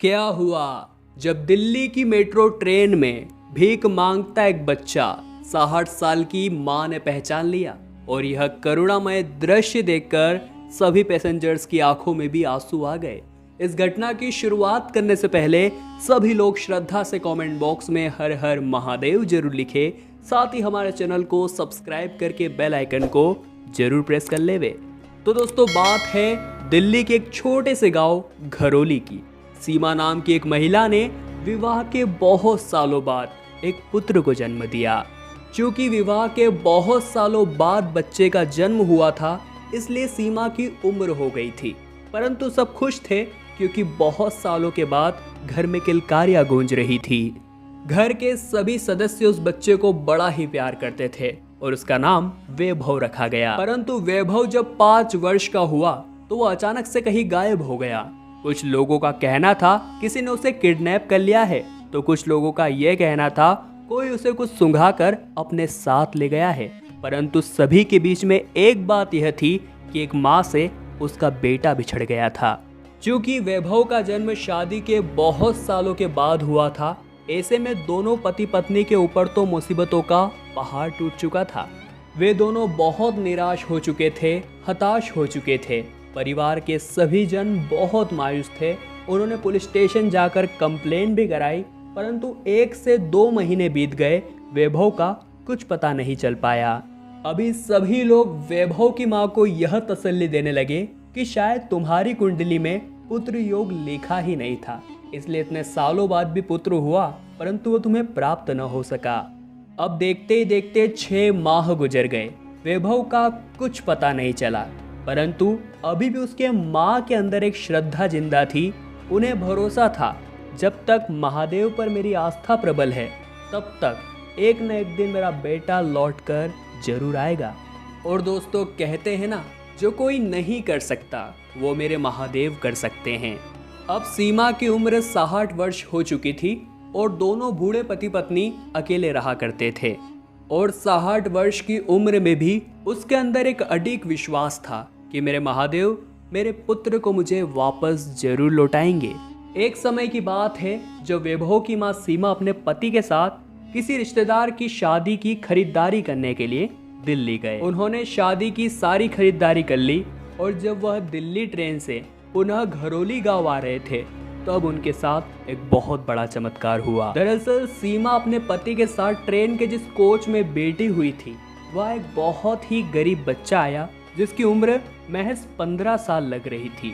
क्या हुआ जब दिल्ली की मेट्रो ट्रेन में भीख मांगता एक बच्चा 60 साल की मां ने पहचान लिया और यह करुणामय दृश्य देखकर सभी पैसेंजर्स की आंखों में भी आंसू आ गए। इस घटना की शुरुआत करने से पहले सभी लोग श्रद्धा से कमेंट बॉक्स में हर हर महादेव जरूर लिखे, साथ ही हमारे चैनल को सब्सक्राइब करके बेल आइकन को जरूर प्रेस कर लेवे। तो दोस्तों, बात है दिल्ली के एक छोटे से गांव घरोली की। सीमा नाम की एक महिला ने विवाह के बहुत सालों बाद एक पुत्र को जन्म दिया। क्योंकि विवाह के बहुत सालों बाद बच्चे का जन्म हुआ था, इसलिए सीमा की उम्र हो गई थी। परंतु सब खुश थे क्योंकि बहुत सालों के बाद घर में किलकारियां गूंज रही थी। घर के सभी सदस्य उस बच्चे को बड़ा ही प्यार करते थे और उसका नाम वैभव रखा गया। परंतु वैभव जब 5 वर्ष का हुआ तो वो अचानक से कहीं गायब हो गया। कुछ लोगों का कहना था किसी ने उसे किडनैप कर लिया है, तो कुछ लोगों का यह कहना था कोई उसे कुछ सुंघा कर अपने साथ ले गया है। परंतु सभी के बीच में एक बात यह थी कि एक माँ से उसका बेटा बिछड़ गया था। क्योंकि वैभव का जन्म शादी के बहुत सालों के बाद हुआ था, ऐसे में दोनों पति पत्नी के ऊपर तो मुसीबतों का पहाड़ टूट चुका था। वे दोनों बहुत निराश हो चुके थे, हताश हो चुके थे। परिवार के सभी जन बहुत मायूस थे। उन्होंने पुलिस स्टेशन जाकर कंप्लेंट भी कराई, परंतु 1 से 2 महीने बीत गए, वैभव का कुछ पता नहीं चल पाया। अभी सभी लोग वैभव की मां को यह तसल्ली देने लगे कि शायद तुम्हारी कुंडली में पुत्र योग लिखा ही नहीं था, इसलिए इतने सालों बाद भी पुत्र हुआ, परंतु वो तुम्हें प्राप्त न हो सका। अब देखते ही देखते 6 माह गुजर गए, वैभव का कुछ पता नहीं चला। परंतु अभी भी उसके माँ के अंदर एक श्रद्धा जिंदा थी। उन्हें भरोसा था जब तक महादेव पर मेरी आस्था प्रबल है, तब तक एक न एक दिन मेरा बेटा लौटकर जरूर आएगा। और दोस्तों, कहते हैं ना, जो कोई नहीं कर सकता वो मेरे महादेव कर सकते हैं। अब सीमा की उम्र 60 वर्ष हो चुकी थी और दोनों बूढ़े पति पत्नी अकेले रहा करते थे। और 60 वर्ष की उम्र में भी उसके अंदर एक अडिग विश्वास था कि मेरे महादेव मेरे पुत्र को मुझे वापस जरूर लौटाएंगे। एक समय की बात है जब वैभव की मां सीमा अपने पति के साथ किसी रिश्तेदार की शादी की खरीदारी करने के लिए दिल्ली गए। उन्होंने शादी की सारी खरीदारी कर ली और जब वह दिल्ली ट्रेन से पुनः घरोली गांव आ रहे थे, तब उनके साथ एक बहुत बड़ा चमत्कार हुआ। दरअसल सीमा अपने पति के साथ ट्रेन के जिस कोच में बैठी हुई थी, वह एक बहुत ही गरीब बच्चा आया जिसकी उम्र महज 15 साल लग रही थी।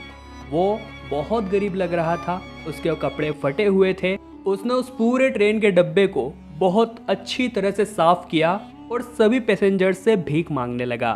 वो बहुत गरीब लग रहा था, उसके कपड़े फटे हुए थे। उसने उस पूरे ट्रेन के डब्बे को बहुत अच्छी तरह से साफ किया और सभी पैसेंजर से भीख मांगने लगा।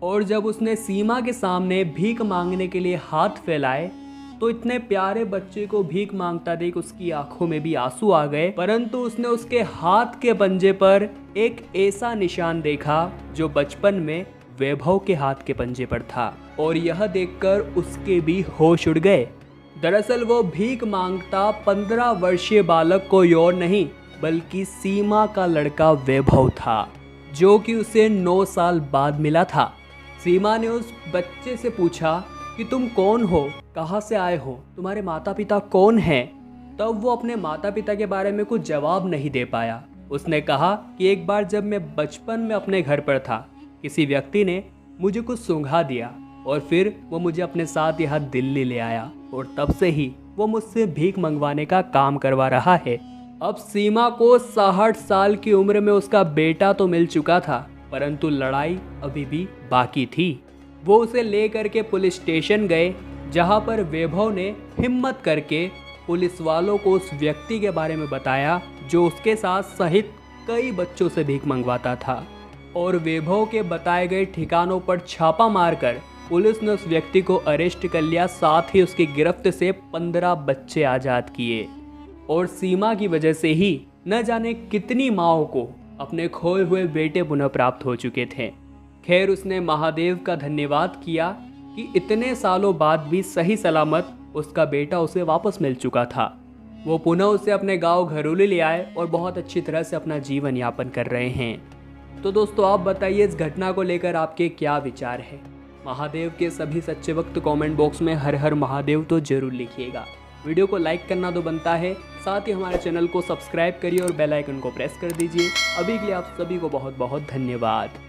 और जब उसने सीमा के सामने भीख मांगने के लिए हाथ फैलाए, तो इतने प्यारे बच्चे को भीख मांगता देख उसकी आंखों में भी आंसू आ गए। परंतु उसने उसके हाथ के पंजे पर एक ऐसा निशान देखा जो बचपन में वैभव के हाथ के पंजे पर था, और यह देखकर उसके भी होश उड़ गए। दरअसल वो भीख मांगता 15 वर्षीय बालक को और नहीं, बल्कि सीमा का लड़का वैभव था, जो कि उसे 9 साल बाद मिला था। सीमा ने उस बच्चे से पूछा कि तुम कौन हो, कहाँ से आए हो, तुम्हारे माता पिता कौन हैं? तब वो अपने माता पिता के बारे में कुछ जवाब नहीं दे पाया। उसने कहा कि एक बार जब मैं बचपन में अपने घर पर था, किसी व्यक्ति ने मुझे कुछ सूंघा दिया और फिर वो मुझे अपने साथ यहाँ दिल्ली ले आया, और तब से ही वो मुझसे भीख मंगवाने का काम करवा रहा है। अब सीमा को 60 साल की उम्र में उसका बेटा तो मिल चुका था, परंतु लड़ाई अभी भी बाकी थी। वो उसे ले करके पुलिस स्टेशन गए, जहाँ पर वैभव ने हिम्मत करके पुलिस वालों को उस व्यक्ति के बारे में बताया जो उसके साथ सहित कई बच्चों से भीख मंगवाता था। और वैभव के बताए गए ठिकानों पर छापा मारकर पुलिस ने उस व्यक्ति को अरेस्ट कर लिया, साथ ही उसकी गिरफ्त से 15 बच्चे आज़ाद किए। और सीमा की वजह से ही न जाने कितनी माँओं को अपने खोए हुए बेटे पुनः प्राप्त हो चुके थे। खैर, उसने महादेव का धन्यवाद किया कि इतने सालों बाद भी सही सलामत उसका बेटा उसे वापस मिल चुका था। वो पुनः उसे अपने गांव घरोली ले आए और बहुत अच्छी तरह से अपना जीवन यापन कर रहे हैं। तो दोस्तों, आप बताइए इस घटना को लेकर आपके क्या विचार हैं? महादेव के सभी सच्चे वक्त कमेंट बॉक्स में हर हर महादेव तो जरूर लिखिएगा। वीडियो को लाइक करना तो बनता है, साथ ही हमारे चैनल को सब्सक्राइब करिए और बेल आइकन को प्रेस कर दीजिए। अभी के लिए आप सभी को बहुत बहुत धन्यवाद।